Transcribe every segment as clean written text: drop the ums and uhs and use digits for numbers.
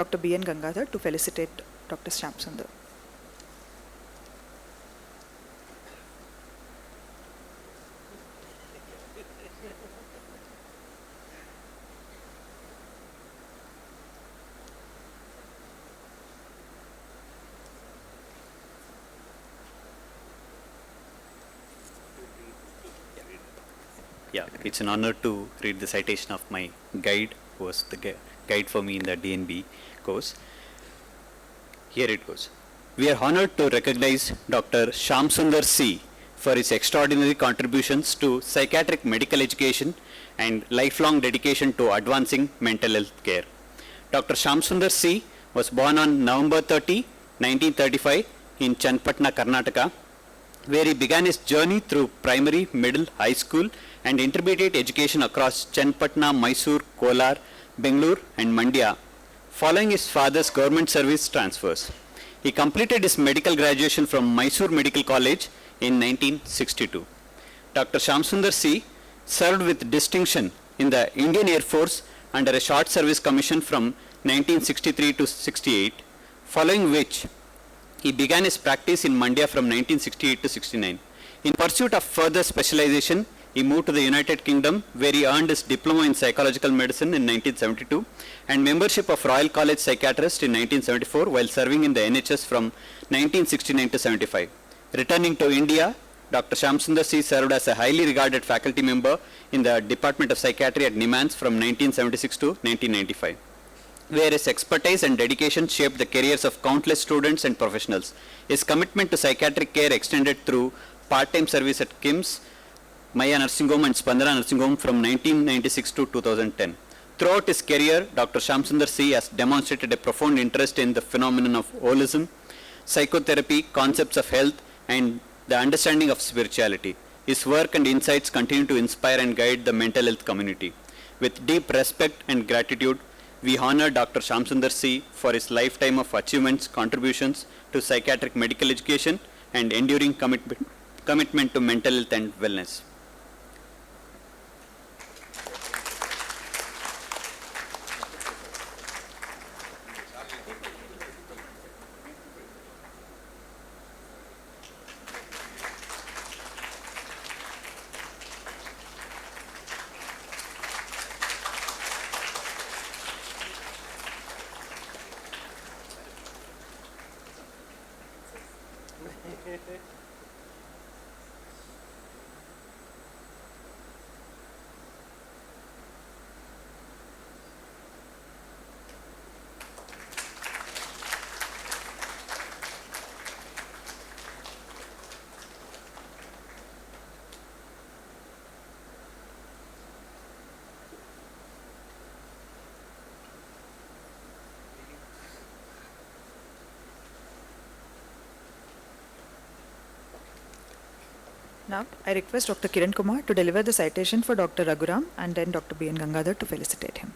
Dr. B. N. Gangadhar to felicitate Dr. Shyamsundar. Yeah, it's an honor to read the citation of my guide, who was the guide for me in the DNB course. Here it goes. We are honored to recognize Dr. Shyamsundar C. for his extraordinary contributions to psychiatric medical education and lifelong dedication to advancing mental health care. Dr. Shyamsundar C. was born on November 30, 1935 in Channapatna, Karnataka, where he began his journey through primary, middle, high school and intermediate education across Channapatna, Mysore, Kolar, Bangalore and Mandya, following his father's government service transfers. He completed his medical graduation from Mysore Medical College in 1962. Dr. Shyamsundar C. served with distinction in the Indian Air Force under a short service commission from 1963 to 68, following which he began his practice in Mandya from 1968 to 69. In pursuit of further specialization, he moved to the United Kingdom, where he earned his diploma in psychological medicine in 1972 and membership of Royal College Psychiatrist in 1974 while serving in the NHS from 1969 to 75. Returning to India, Dr. Shyamsundar C. served as a highly regarded faculty member in the Department of Psychiatry at NIMHANS from 1976 to 1995, where his expertise and dedication shaped the careers of countless students and professionals. His commitment to psychiatric care extended through part-time service at KIMS, Maya Nursing Home and Spandana Nursing Home from 1996 to 2010. Throughout his career, Dr. Shyamsundar C. has demonstrated a profound interest in the phenomenon of holism, psychotherapy, concepts of health, and the understanding of spirituality. His work and insights continue to inspire and guide the mental health community. With deep respect and gratitude, we honor Dr. Shyamsundar C. for his lifetime of achievements, contributions to psychiatric medical education, and enduring commitment to mental health and wellness. Now, I request Dr. Kiran Kumar to deliver the citation for Dr. Raghuram and then Dr. B. N. Gangadhar to felicitate him.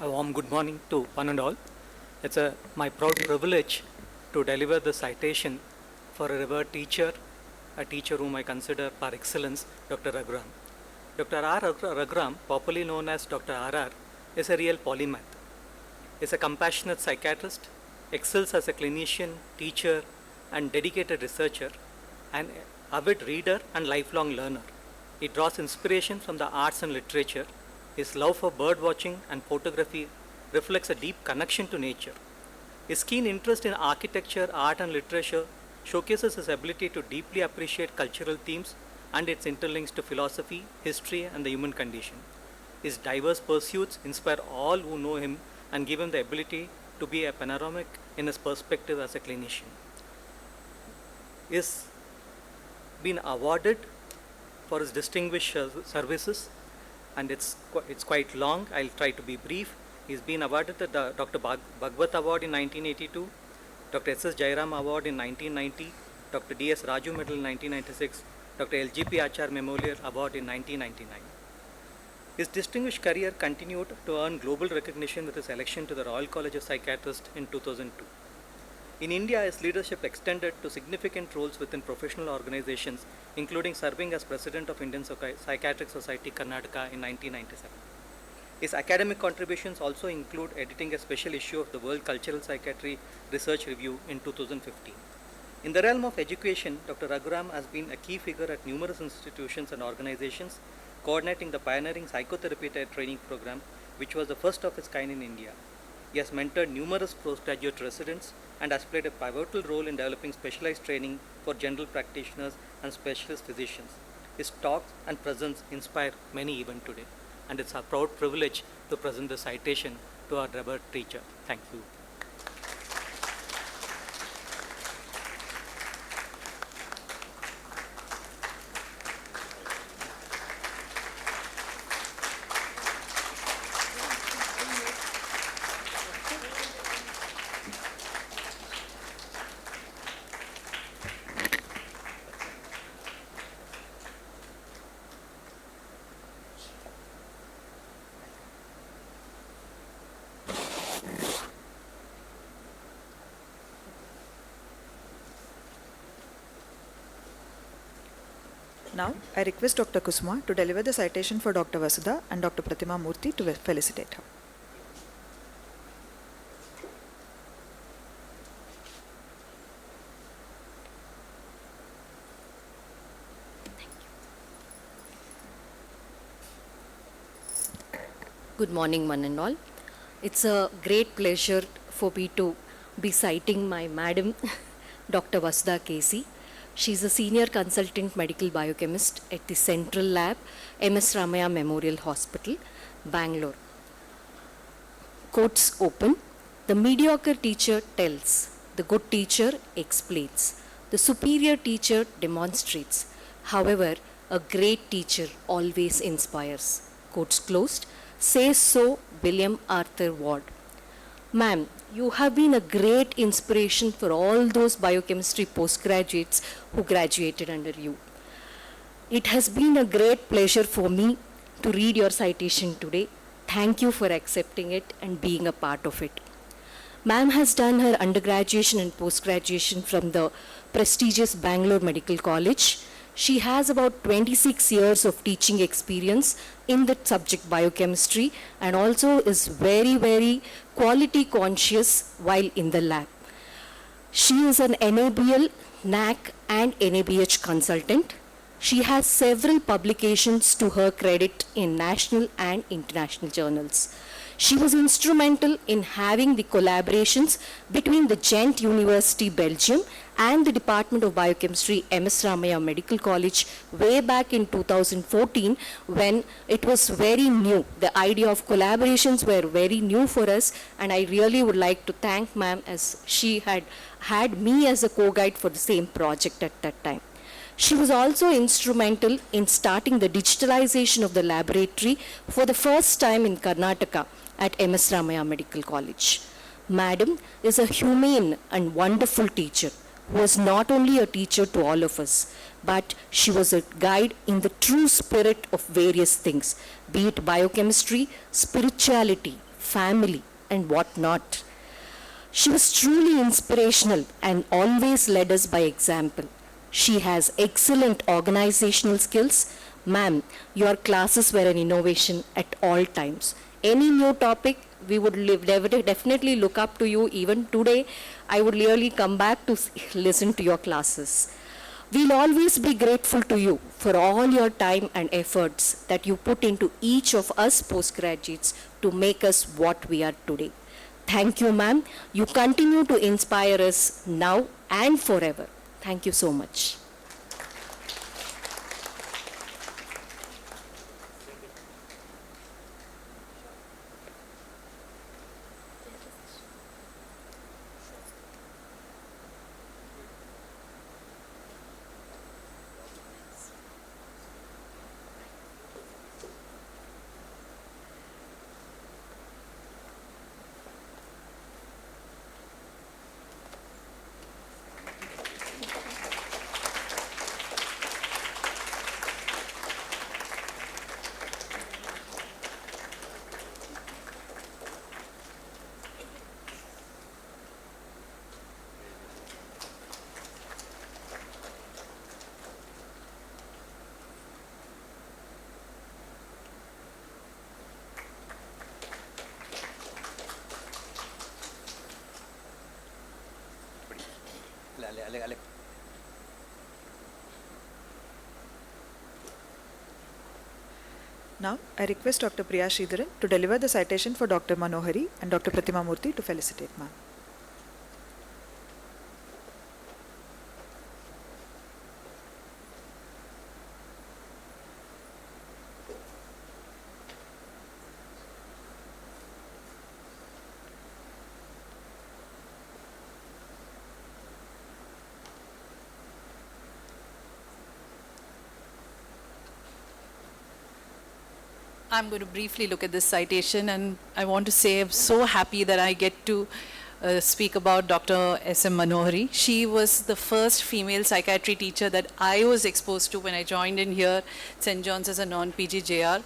A warm good morning to one and all. It's my proud privilege to deliver the citation for a revered teacher, a teacher whom I consider par excellence, Dr. Raghuram. Dr. R. Raghuram, popularly known as Dr. RR, is a real polymath. Is a compassionate psychiatrist, excels as a clinician, teacher, and dedicated researcher, an avid reader and lifelong learner. He draws inspiration from the arts and literature. His love for bird watching and photography reflects a deep connection to nature. His keen interest in architecture, art, and literature showcases his ability to deeply appreciate cultural themes and its interlinks to philosophy, history, and the human condition. His diverse pursuits inspire all who know him and give him the ability to be a panoramic in his perspective as a clinician. He has been awarded for his distinguished services, and it's quite long. I'll try to be brief. He's been awarded the Dr. Bhagwat Award in 1982, Dr. S.S. Jairam Award in 1990, Dr. D.S. Raju Medal in 1996, Dr. L.G.P. Achar Memorial Award in 1999. His distinguished career continued to earn global recognition with his election to the Royal College of Psychiatrists in 2002. In India, his leadership extended to significant roles within professional organizations, including serving as president of Indian Psychiatric Society, Karnataka in 1997. His academic contributions also include editing a special issue of the World Cultural Psychiatry Research Review in 2015. In the realm of education, Dr. Raghuram has been a key figure at numerous institutions and organizations, coordinating the pioneering psychotherapy training program, which was the first of its kind in India. He has mentored numerous postgraduate residents and has played a pivotal role in developing specialized training for general practitioners and specialist physicians. His talks and presence inspire many even today, and it's our proud privilege to present the citation to our revered teacher. Thank you. Now, I request Dr. Kusuma to deliver the citation for Dr. Vasudha and Dr. Pratima Murthy to felicitate her. Good morning, one and all. It's a great pleasure for me to be citing my madam, Dr. Vasudha Casey. She's a senior consultant medical biochemist at the Central Lab, MS Ramaya Memorial Hospital, Bangalore. Quotes open. The mediocre teacher tells, the good teacher explains, the superior teacher demonstrates. However, a great teacher always inspires. Quotes closed. Says so William Arthur Ward. Ma'am, you have been a great inspiration for all those biochemistry postgraduates who graduated under you. It has been a great pleasure for me to read your citation today. Thank you for accepting it and being a part of it. Ma'am has done her undergraduation and postgraduation from the prestigious Bangalore Medical College. She has about 26 years of teaching experience in the subject biochemistry and also is very, very quality conscious while in the lab. She is an NABL, NAC and NABH consultant. She has several publications to her credit in national and international journals. She was instrumental in having the collaborations between the Ghent University, Belgium and the Department of Biochemistry, MS Ramaya Medical College, way back in 2014 when it was very new. The idea of collaborations were very new for us, and I really would like to thank ma'am as she had me as a co-guide for the same project at that time. She was also instrumental in starting the digitalization of the laboratory for the first time in Karnataka at MS Ramaya Medical College. Madam is a humane and wonderful teacher who was not only a teacher to all of us, but she was a guide in the true spirit of various things, be it biochemistry, spirituality, family, and whatnot. She was truly inspirational and always led us by example. She has excellent organizational skills. Ma'am, your classes were an innovation at all times. Any new topic, we would definitely look up to you. Even today, I would really come back to listen to your classes. We'll always be grateful to you for all your time and efforts that you put into each of us postgraduates to make us what we are today. Thank you, ma'am. You continue to inspire us now and forever. Thank you so much. Now, I request Dr. Priya Sridharan to deliver the citation for Dr. Manohari and Dr. Pratima Murthy to felicitate, ma'am. I'm going to briefly look at this citation, and I want to say I'm so happy that I get to speak about Dr. S.M. Manohari. She was the first female psychiatry teacher that I was exposed to when I joined in here, St. John's, as a non-PG JR.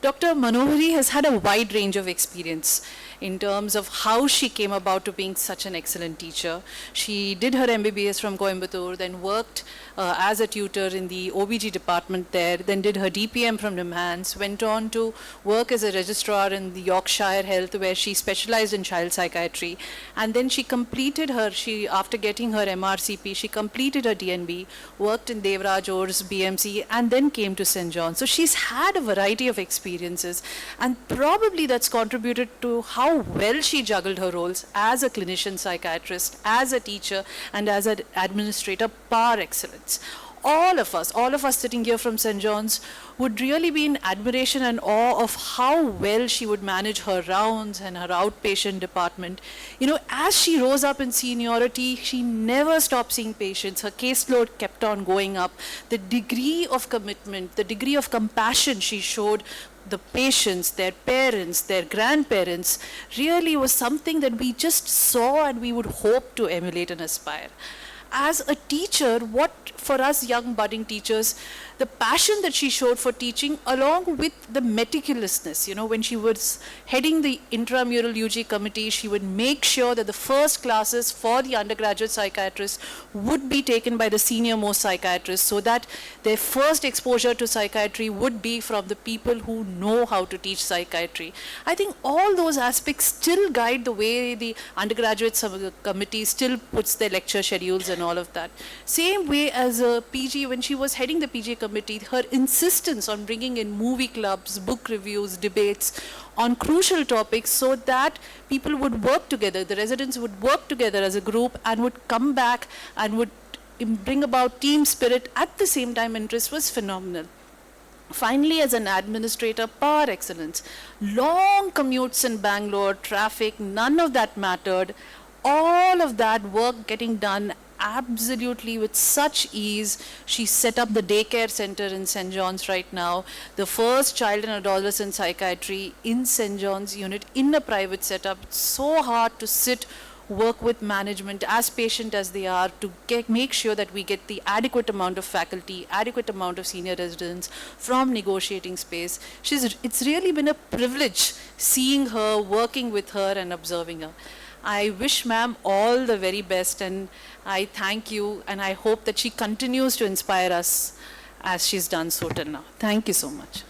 Dr. Manohari has had a wide range of experience in terms of how she came about to being such an excellent teacher. She did her MBBS from Coimbatore, then worked as a tutor in the OBG department there, then did her DPM from NIMHANS, went on to work as a registrar in the Yorkshire Health, where she specialized in child psychiatry, and then she completed after getting her MRCP, she completed her DNB, worked in Devraj Orr's BMC, and then came to St. John's. So she's had a variety of experiences, and probably that's contributed to how well she juggled her roles as a clinician psychiatrist, as a teacher, and as an administrator par excellence. All of us sitting here from St. John's would really be in admiration and awe of how well she would manage her rounds and her outpatient department. You know, as she rose up in seniority, she never stopped seeing patients. Her caseload kept on going up. The degree of commitment, the degree of compassion she showed the patients, their parents, their grandparents, really was something that we just saw and we would hope to emulate and aspire. As a teacher, what for us young budding teachers, the passion that she showed for teaching, along with the meticulousness, you know, when she was heading the intramural UG committee, she would make sure that the first classes for the undergraduate psychiatrists would be taken by the senior most psychiatrists, so that their first exposure to psychiatry would be from the people who know how to teach psychiatry. I think all those aspects still guide the way the undergraduate committee still puts their lecture schedules and all of that. Same way as a PG, when she was heading the PG committee, her insistence on bringing in movie clubs, book reviews, debates on crucial topics, so that people would work together, the residents would work together as a group and would come back and would bring about team spirit at the same time interest, was phenomenal. Finally, as an administrator par excellence, long commutes in Bangalore, traffic, none of that mattered. All of that work getting done absolutely with such ease. She set up the daycare center in St. John's right now, the first child and adolescent psychiatry in St. John's unit in a private setup. It's so hard to sit, work with management, as patient as they are, to make sure that we get the adequate amount of faculty, adequate amount of senior residents from negotiating space. It's really been a privilege seeing her, working with her and observing her. I wish ma'am all the very best, and I thank you, and I hope that she continues to inspire us as she's done so till now. Thank you so much.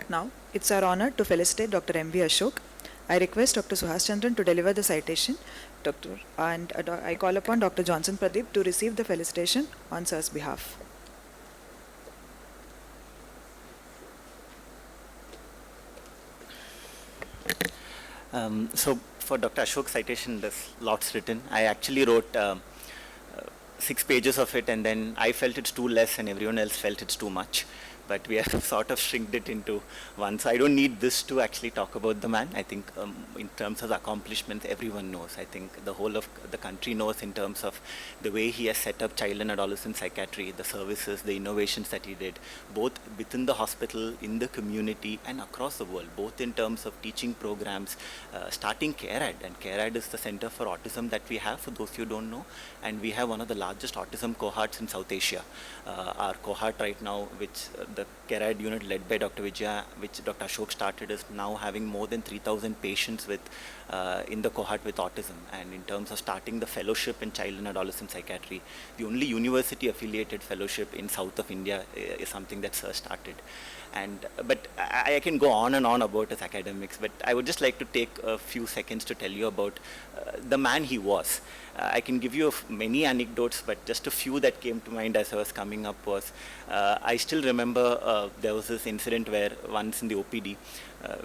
Now, it's our honor to felicitate Dr. M.B. Ashok. I request Dr. Suhas Chandran to deliver the citation, and I call upon Dr. Johnson Pradeep to receive the felicitation on sir's behalf. So for Dr. Ashok's citation, there's lots written. I actually wrote 6 pages of it, and then I felt it's too less and everyone else felt it's too much. but we have sort of shrinked it into one. So I don't need this to actually talk about the man. I think in terms of accomplishments, everyone knows. I think the whole of the country knows in terms of the way he has set up child and adolescent psychiatry, the services, the innovations that he did, both within the hospital, in the community, and across the world, both in terms of teaching programs, starting CareAd. And CareAd is the Center for Autism that we have, for those who don't know. And we have one of the largest autism cohorts in South Asia. Our cohort right now, which the CareAd unit led by Dr. Vijaya, which Dr. Ashok started, is now having more than 3,000 patients with in the cohort with autism. And in terms of starting the fellowship in child and adolescent psychiatry, the only university affiliated fellowship in south of India is something that Sir started. And but I can go on and on about his academics, but I would just like to take a few seconds to tell you about the man he was. I can give you many anecdotes, but just a few that came to mind as I was coming up was, I still remember there was this incident where once in the OPD,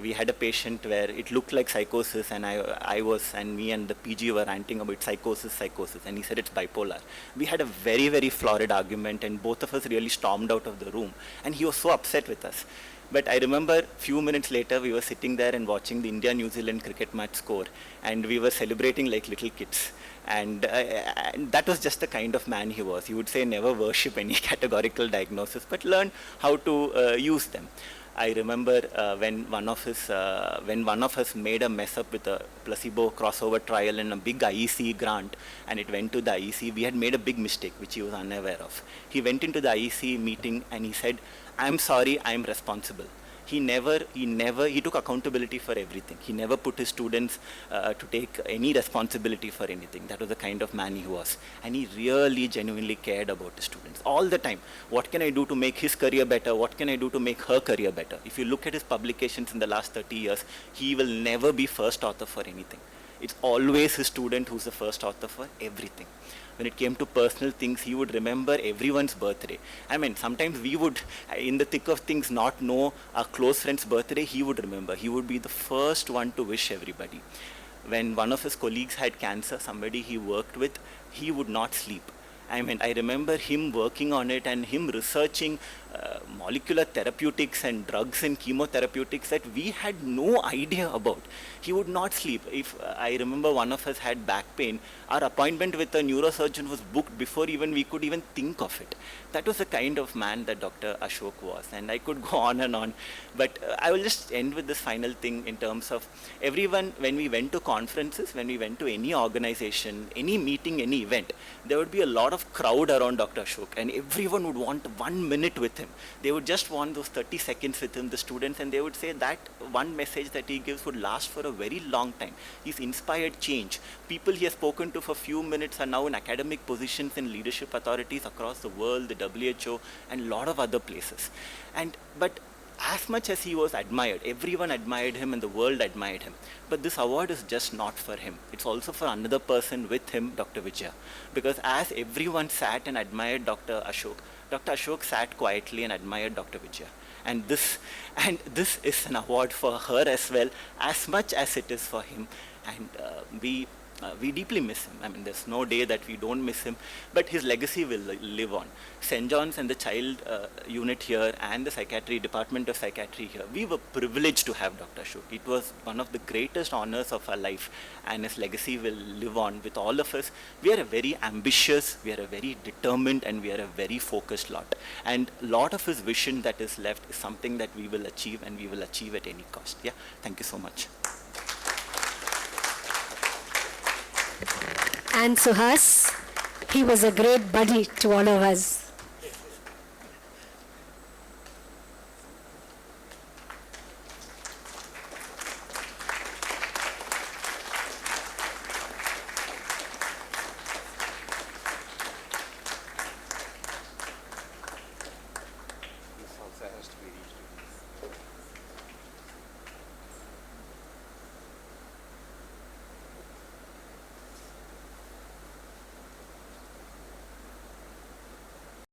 we had a patient where it looked like psychosis, and me and the PG were ranting about psychosis, and he said it's bipolar. We had a very, very florid argument, and both of us really stormed out of the room, and he was so upset with us. But I remember few minutes later, we were sitting there and watching the India-New Zealand cricket match score, and we were celebrating like little kids. And that was just the kind of man he was. He would say never worship any categorical diagnosis, but learn how to use them. I remember when one of us made a mess up with a placebo crossover trial in a big IEC grant, and it went to the IEC. We had made a big mistake, which he was unaware of. He went into the IEC meeting and he said, "I'm sorry, I'm responsible." He took accountability for everything. He never put his students to take any responsibility for anything. That was the kind of man he was. And he really genuinely cared about his students all the time. What can I do to make his career better? What can I do to make her career better? If you look at his publications in the last 30 years, he will never be first author for anything. It's always his student who's the first author for everything. When it came to personal things, he would remember everyone's birthday. I mean, sometimes we would, in the thick of things, not know our close friend's birthday. He would remember. He would be the first one to wish everybody. When one of his colleagues had cancer, somebody he worked with, he would not sleep. I mean, I remember him working on it and him researching molecular therapeutics and drugs and chemotherapeutics that we had no idea about. He would not sleep. If I remember one of us had back pain, our appointment with a neurosurgeon was booked before even we could even think of it. That was the kind of man that Dr. Ashok was, and I could go on and on. But I will just end with this final thing in terms of everyone, when we went to conferences, when we went to any organization, any meeting, any event, there would be a lot of crowd around Dr. Ashok, and everyone would want 1 minute with him. They would just want those 30 seconds with him, the students, and they would say that one message that he gives would last for a very long time. He's inspired change. People he has spoken to for a few minutes are now in academic positions in leadership authorities across the world, the WHO, and a lot of other places. But as much as he was admired, everyone admired him and the world admired him. But this award is just not for him. It's also for another person with him, Dr. Vijaya. Because as everyone sat and admired Dr. Ashok sat quietly and admired Dr. Vijaya. And this is an award for her as well, as much as it is for him. And we deeply miss him. I mean, there's no day that we don't miss him, but his legacy will live on. St. John's and the child unit here and the Department of Psychiatry here, we were privileged to have Dr. Ashok. It was one of the greatest honors of our life, and his legacy will live on with all of us. We are a very ambitious, we are a very determined, and we are a very focused lot. And a lot of his vision that is left is something that we will achieve, and we will achieve at any cost. Yeah, thank you so much. And Suhas, he was a great buddy to all of us.